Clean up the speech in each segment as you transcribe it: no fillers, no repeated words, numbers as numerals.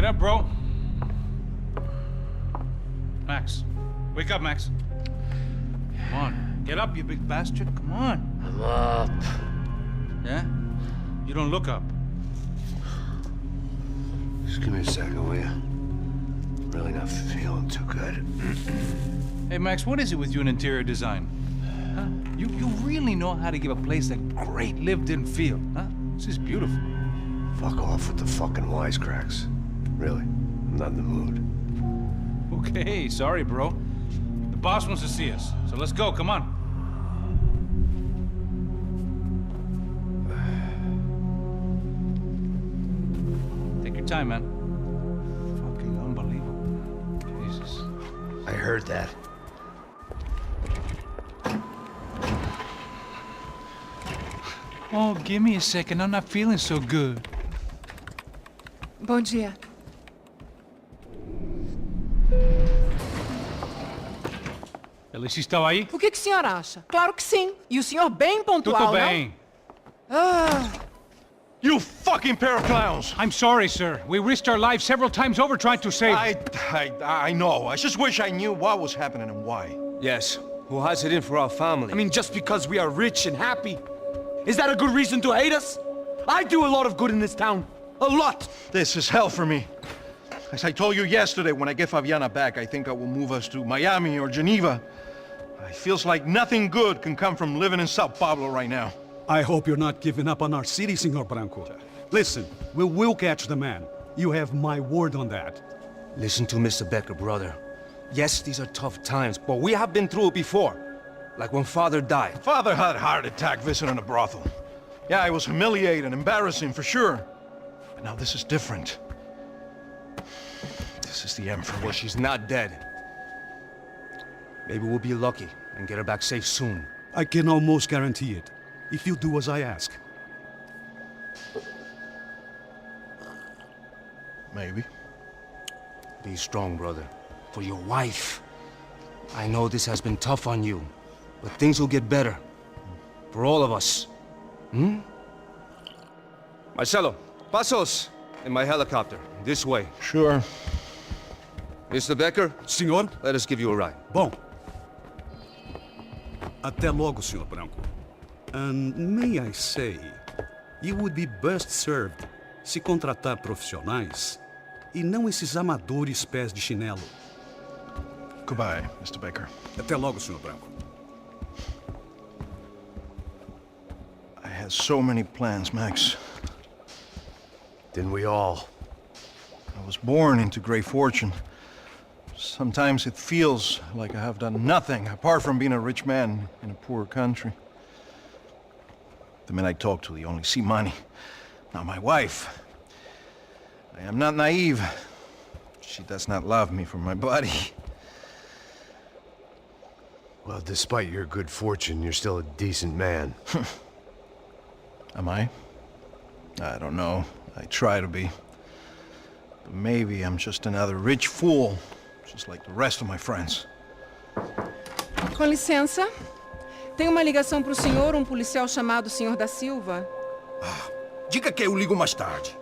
up, bro. Max. Wake up, Max. Come on. Get up, you big bastard. Come on. I'm up. Yeah? You don't look up. Just give me a second, will you? Really not feeling too good. Hey, Max, what is it with you and interior design? Huh? You really know how to give a place a great lived-in feel, huh? This is beautiful. Fuck off with the fucking wisecracks. Really, I'm not in the mood. Okay, sorry, bro. The boss wants to see us, so let's go, come on. Take your time, man. Fucking unbelievable. Jesus. I heard that. Oh, give me a second. I'm not feeling so good. Bom dia. Alice estava aí? O que o senhor acha? Claro que sim. E o senhor bem pontual, Tudo bem. não? Ah, You fucking pair of clowns! I'm sorry, sir. We risked our lives several times over trying to save... I know. I just wish I knew what was happening and why. Yes, who has it in for our family? I mean, just because we are rich and happy, is that a good reason to hate us? I do a lot of good in this town. A lot! This is hell for me. As I told you yesterday, when I get Fabiana back, I think I will move us to Miami or Geneva. It feels like nothing good can come from living in Sao Paulo right now. I hope you're not giving up on our city, Senor Branco. Listen, we will catch the man. You have my word on that. Listen to Mr. Becker, brother. Yes, these are tough times, but we have been through it before. Like when Father died. Father had a heart attack visiting a brothel. Yeah, it was humiliating, embarrassing, for sure. But now this is different. This is the end for me. Well, she's not dead. Maybe we'll be lucky and get her back safe soon. I can almost guarantee it, if you do as I ask. Maybe. Be strong, brother. For your wife. I know this has been tough on you, but things will get better. For all of us. Hmm? Marcelo, pasos in my helicopter. This way. Sure. Mr. Becker, Senhor? let us give you a ride. Bom. Até logo, Senhor Branco. And may I say, you would be best served se contratar profissionais e não esses amadores pés de chinelo. Goodbye, Mr. Baker. Até logo, Senhor Branco. I had so many plans, Max. Didn't we all? I was born into great fortune. Sometimes it feels like I have done nothing apart from being a rich man in a poor country. The men I talk to, they only see money. Not my wife. I am not naive. She does not love me for my body. Well, despite your good fortune, you're still a decent man. Am I? I don't know. I try to be. But maybe I'm just another rich fool, just like the rest of my friends. com licença. Tem uma ligação para o senhor, um policial chamado Sr. da Silva. Diga que eu ligo mais tarde.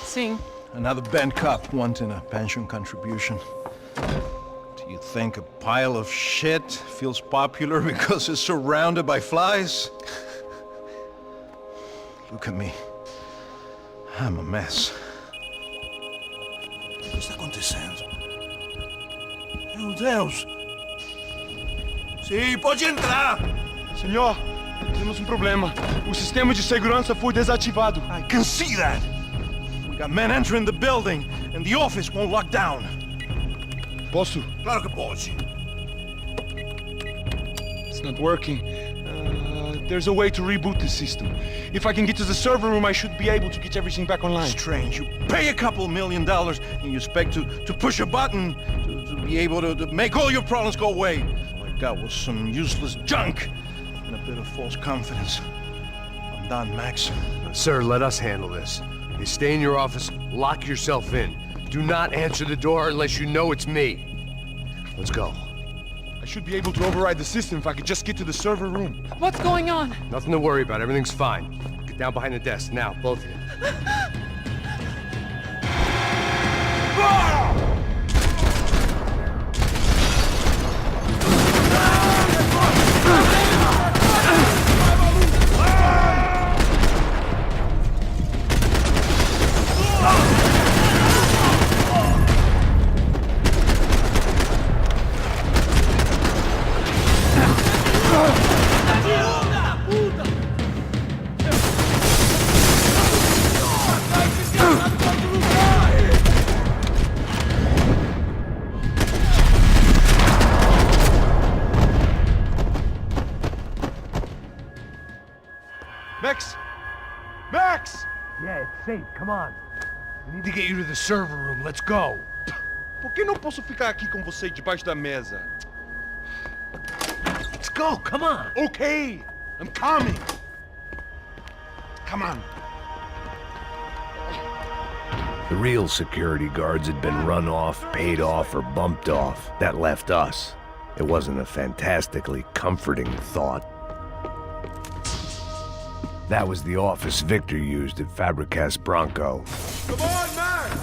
Sim. Another bent cop wanting a pension contribution. Do you think a pile of shit feels popular because it's surrounded by flies? Look at me. I'm a mess. O que está acontecendo? Meu Deus! Sim, pode entrar! Senhor, temos um problema. O sistema de segurança foi desativado. I can see that! We got men entering the building, and the office won't lock down. Posso? Claro que pode. It's not working. There's a way to reboot the system. If I can get to the server room, I should be able to get everything back online. Strange. You pay a couple $1 million, and you expect to push a button to be able to make all your problems go away. All I got was some useless junk and a bit of false confidence. I'm done, Max. Sir, let us handle this. You stay in your office, lock yourself in. Do not answer the door unless you know it's me. Let's go. I should be able to override the system if I could just get to the server room. What's going on? Nothing to worry about. Everything's fine. Get down behind the desk. Now, both of you. Max! Max! Yeah, it's safe. Come on. We need to get you to the server room. Let's go. Por que não posso ficar aqui com você debaixo da mesa? Let's go. Come on. Okay, I'm coming. Come on. The real security guards had been run off, paid off, or bumped off. That left us. It wasn't a fantastically comforting thought. That was the office Victor used at Fabricas Bronco. Come on, Max!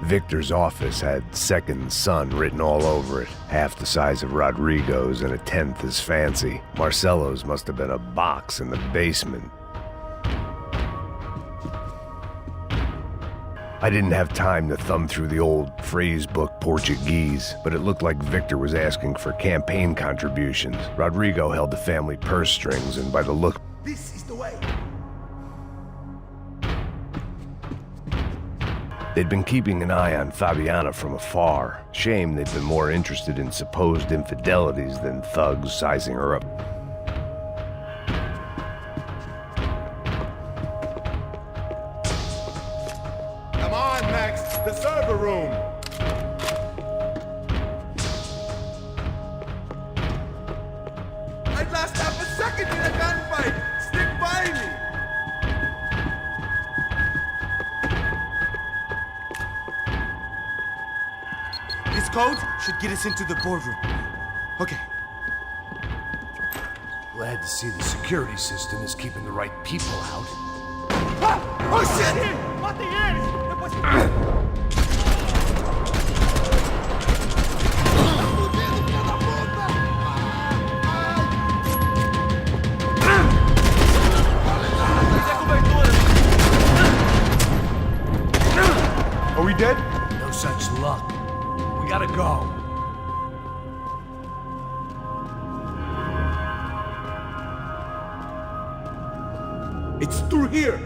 Victor's office had second son written all over it, half the size of Rodrigo's and a tenth as fancy. Marcelo's must have been a box in the basement. I didn't have time to thumb through the old phrase book Portuguese, but it looked like Victor was asking for campaign contributions. Rodrigo held the family purse strings, and by the look... This is the way. They'd been keeping an eye on Fabiana from afar. Shame they'd been more interested in supposed infidelities than thugs sizing her up. Come on, Max! The server room! I'd last half a second in a gunfight! Stick by me! This code should get us into the boardroom. Okay. Glad to see the security system is keeping the right people out. Oh shit! Matem eles! Depois... Are we dead? No such luck. We gotta go. It's through here!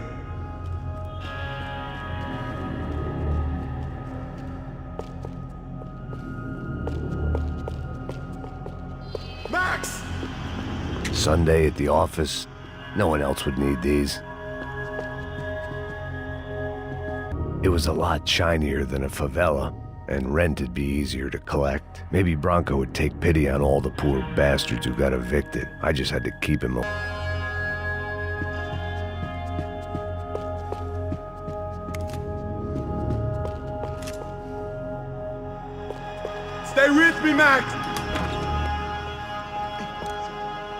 Max! Sunday at the office. No one else would need these. It was a lot shinier than a favela, and rent'd be easier to collect. Maybe Bronco would take pity on all the poor bastards who got evicted. I just had to keep him. Stay with me, Max!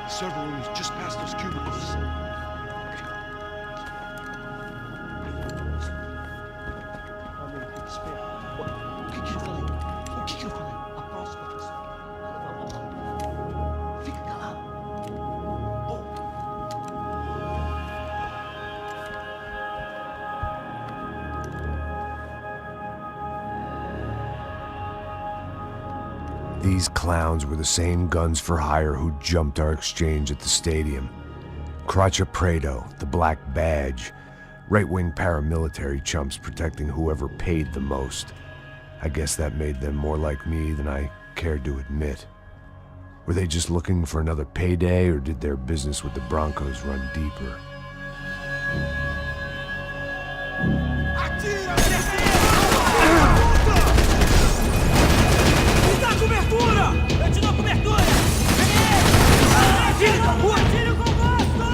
The server room is just past those cubicles. These clowns were the same guns for hire who jumped our exchange at the stadium. Crotcha Prado, the Black Badge. Right-wing paramilitary chumps protecting whoever paid the most. I guess that made them more like me than I cared to admit. Were they just looking for another payday, or did their business with the Broncos run deeper? Cobertura! Eu te dou cobertura! Atire com gosto!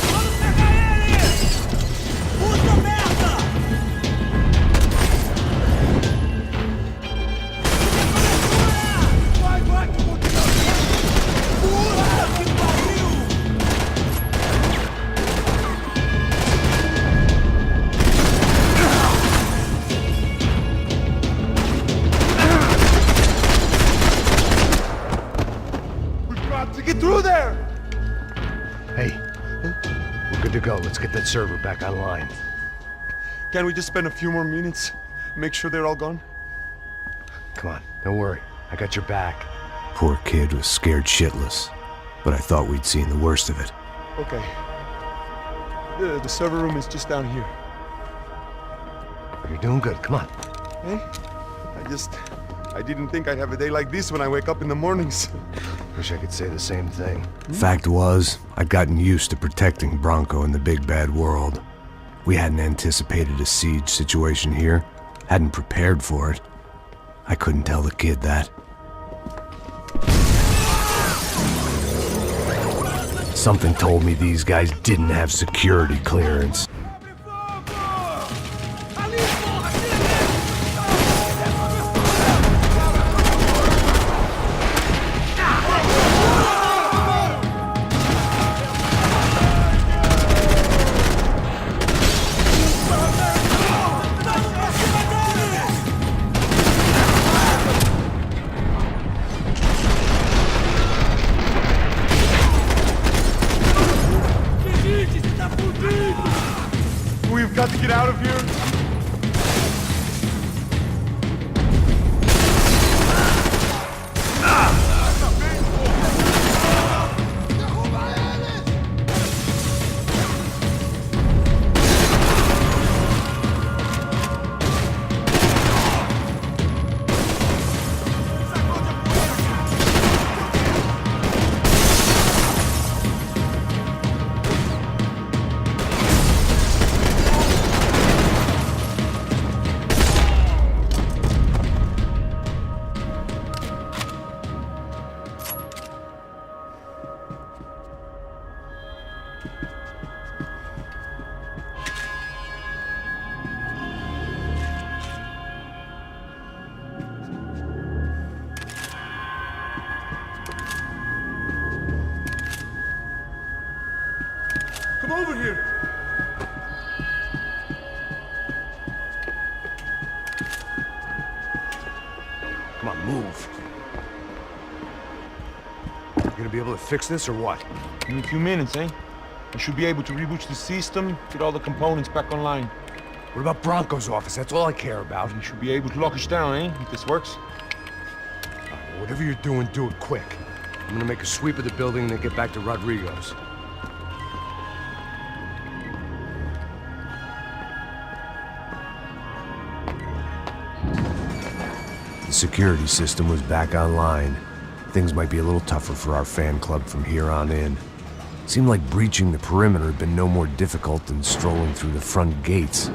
Vamos pegar ele! Puta merda! Vai, vai, que eu vou te dar! Puta que pariu! Get through there! Hey, we're good to go. Let's get that server back online. Can't we just spend a few more minutes? Make sure they're all gone? Come on, don't worry. I got your back. Poor kid was scared shitless, but I thought we'd seen the worst of it. Okay. The server room is just down here. You're doing good. Come on. Hey? I just I didn't think I'd have a day like this when I wake up in the mornings. Wish I could say the same thing. Fact was, I'd gotten used to protecting Bronco in the big bad world. We hadn't anticipated a siege situation here, hadn't prepared for it. I couldn't tell the kid that. Something told me these guys didn't have security clearance. We've got to get out of here. Come over here. Come on, move. You gonna be able to fix this or what? In a few minutes, eh? I should be able to reboot the system, get all the components back online. What about Bronco's office? That's all I care about. You should be able to lock us down, eh? If this works. Whatever you're doing, do it quick. I'm gonna make a sweep of the building and then get back to Rodrigo's. The security system was back online. Things might be a little tougher for our fan club from here on in. Seemed like breaching the perimeter had been no more difficult than strolling through the front gates.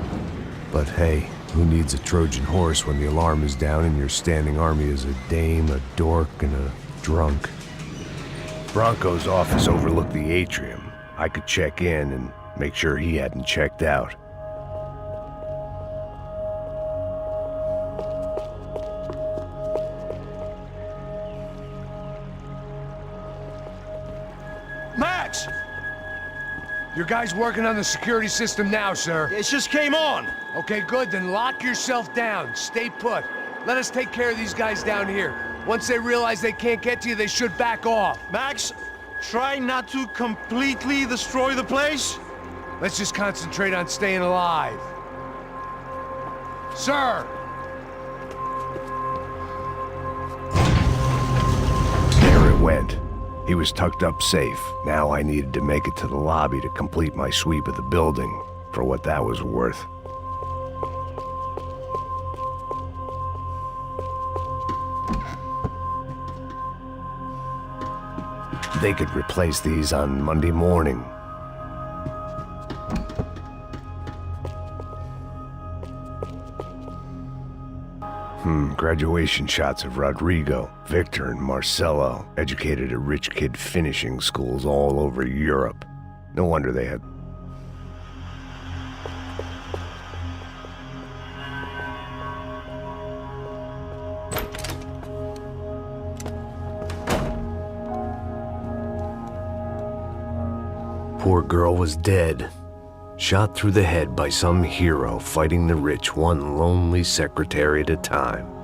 But hey, who needs a Trojan horse when the alarm is down and your standing army is a dame, a dork, and a drunk? Bronco's office overlooked the atrium. I could check in and make sure he hadn't checked out. Max! Your guys working on the security system now, sir. It just came on! Okay, good, then lock yourself down. Stay put. Let us take care of these guys down here. Once they realize they can't get to you, they should back off. Max, try not to completely destroy the place. Let's just concentrate on staying alive. Sir! There it went. He was tucked up safe. Now I needed to make it to the lobby to complete my sweep of the building, for what that was worth. They could replace these on Monday morning. Graduation shots of Rodrigo, Victor, and Marcelo, educated at rich kid finishing schools all over Europe. No wonder they had... Poor girl was dead. Shot through the head by some hero fighting the rich one lonely secretary at a time.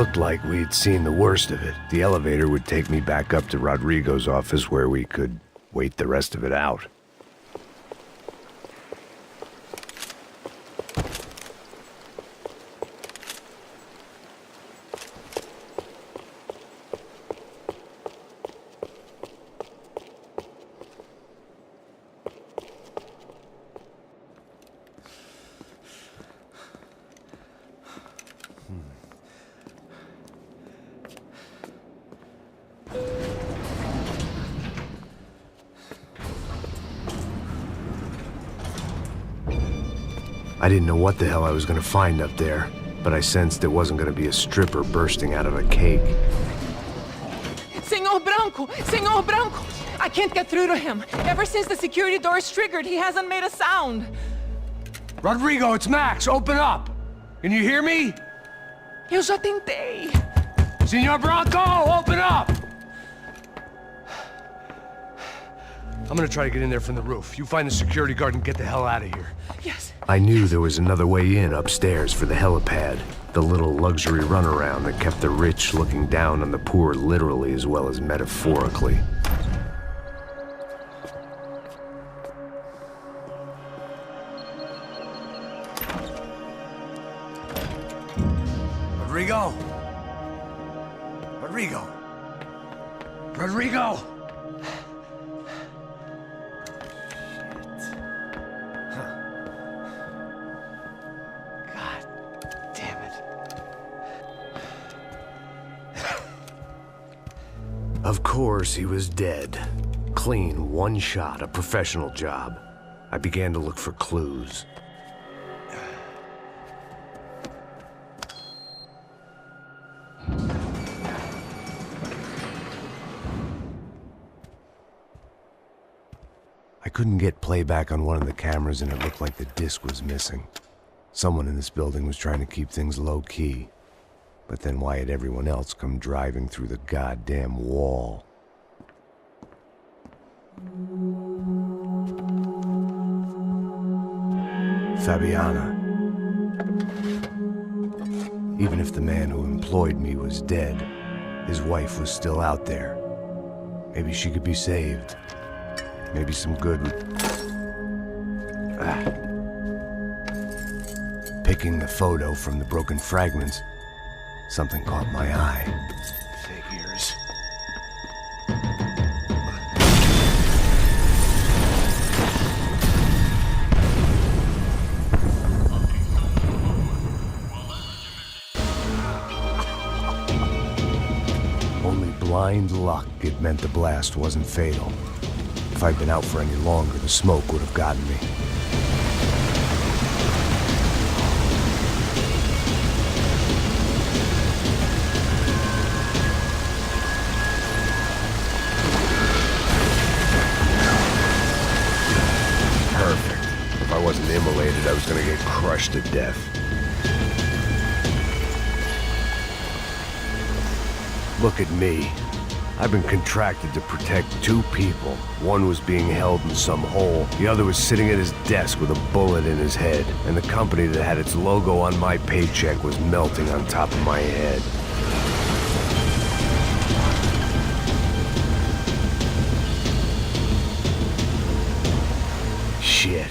looked like we'd seen the worst of it. The elevator would take me back up to Rodrigo's office where we could wait the rest of it out. I didn't know what the hell I was gonna find up there, but I sensed it wasn't gonna be a stripper bursting out of a cake. Senor Branco! Senor Branco! I can't get through to him. Ever since the security door is triggered, he hasn't made a sound. Rodrigo, it's Max! Open up! Can you hear me? Eu já tentei. Senor Branco, open up! I'm gonna try to get in there from the roof. You find the security guard and get the hell out of here. Yes. I knew there was another way in upstairs for the helipad. The little luxury runaround that kept the rich looking down on the poor literally as well as metaphorically. Rodrigo! Rodrigo! Rodrigo! Of course, he was dead. Clean, one shot, a professional job. I began to look for clues. I couldn't get playback on one of the cameras and it looked like the disc was missing. Someone in this building was trying to keep things low-key. But then why had everyone else come driving through the goddamn wall? Fabiana. Even if the man who employed me was dead, his wife was still out there. Maybe she could be saved. Maybe some good would... Picking the photo from the broken fragments, something caught my eye. Figures. Only blind luck it meant the blast wasn't fatal. If I'd been out for any longer, the smoke would have gotten me. If I wasn't immolated, I was gonna get crushed to death. Look at me. I've been contracted to protect two people. One was being held in some hole. The other was sitting at his desk with a bullet in his head. And the company that had its logo on my paycheck was melting on top of my head. Shit.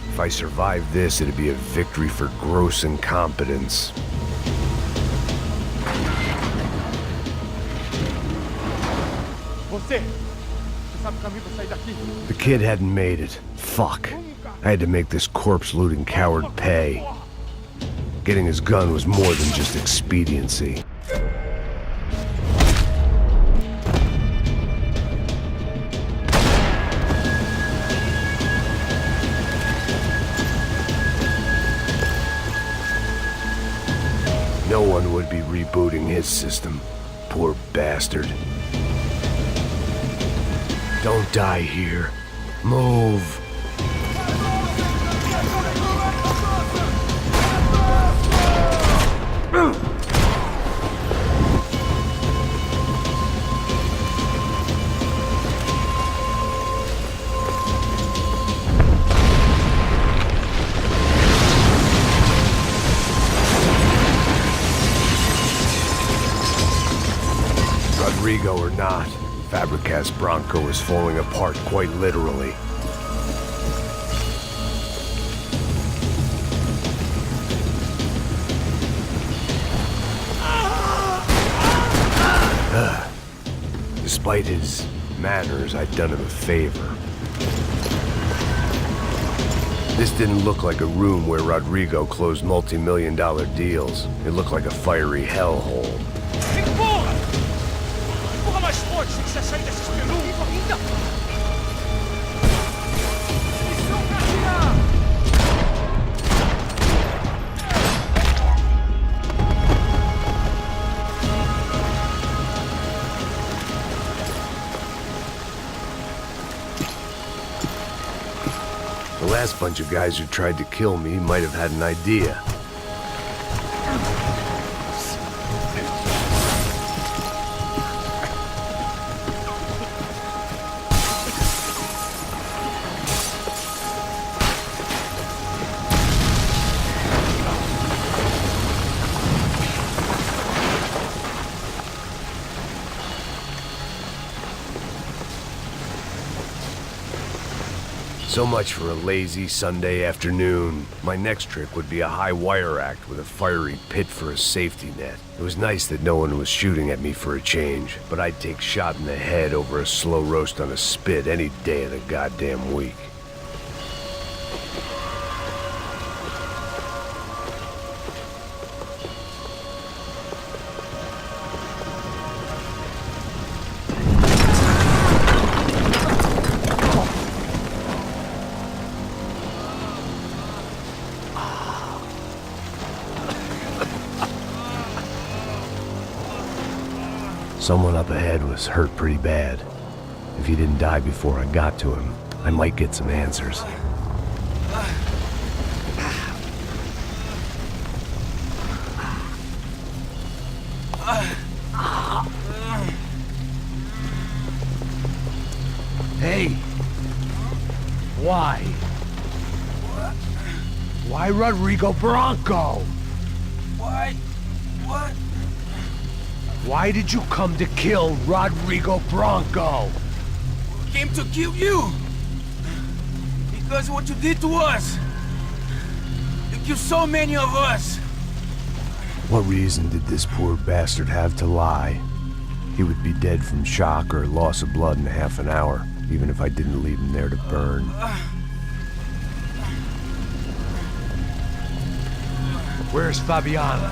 If I survived this, it'd be a victory for gross incompetence. The kid hadn't made it. Fuck. I had to make this corpse-looting coward pay. Getting his gun was more than just expediency. No one would be rebooting his system. Poor bastard. Don't die here. Move. Rodrigo or not, Fabregas Bronco is falling apart quite literally. Despite his manners, I'd done him a favor. This didn't look like a room where Rodrigo closed multi-million-dollar deals. It looked like a fiery hellhole. Empurra! Empurra mais forte se quiser sair desses peludos! Missão pra tirar! The last bunch of guys who tried to kill me might have had an idea. So much for a lazy Sunday afternoon. My next trick would be a high wire act with a fiery pit for a safety net. It was nice that no one was shooting at me for a change, but I'd take shot in the head over a slow roast on a spit any day of the goddamn week. Someone up ahead was hurt pretty bad. If he didn't die before I got to him, I might get some answers. Hey! Why? Why Rodrigo Bronco? Why? What? Why did you come to kill Rodrigo Bronco? We came to kill you! Because of what you did to us! You killed so many of us! What reason did this poor bastard have to lie? He would be dead from shock or loss of blood in half an hour, even if I didn't leave him there to burn. Where's Fabiana?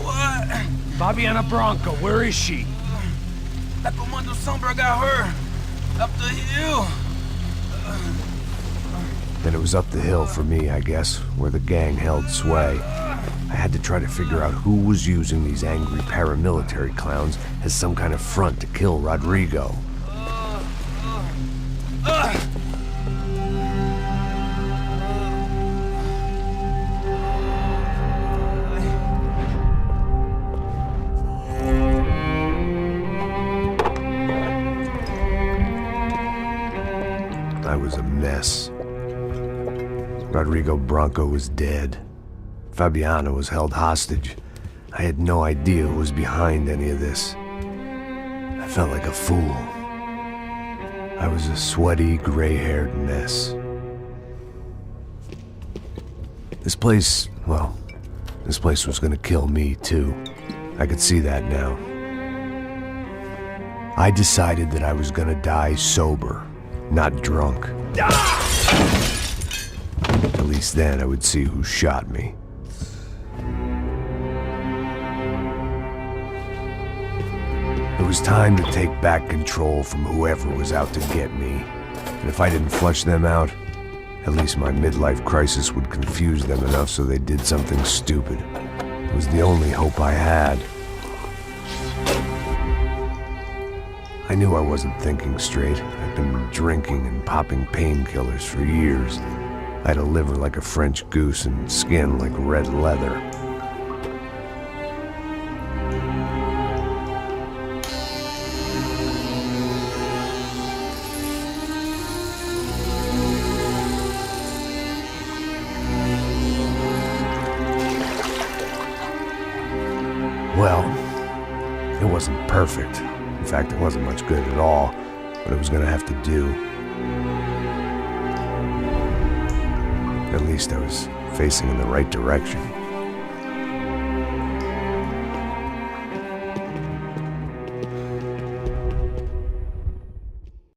What? Fabiana Bronco, where is she? That Comando Sombra got her! Up the hill! Then it was up the hill for me, I guess, where the gang held sway. I had to try to figure out who was using these angry paramilitary clowns as some kind of front to kill Rodrigo. I was a mess. Rodrigo Bronco was dead. Fabiana was held hostage. I had no idea who was behind any of this. I felt like a fool. I was a sweaty, gray-haired mess. This place, well, this place was gonna kill me too. I could see that now. I decided that I was gonna die sober, not drunk. At least then I would see who shot me. It was time to take back control from whoever was out to get me. And if I didn't flush them out, at least my midlife crisis would confuse them enough so they did something stupid. It was the only hope I had. I knew I wasn't thinking straight. I'd been drinking and popping painkillers for years. I had a liver like a French goose and skin like red leather. Well, it wasn't perfect. In fact, it wasn't much good at all, but it was gonna have to do. At least I was facing in the right direction.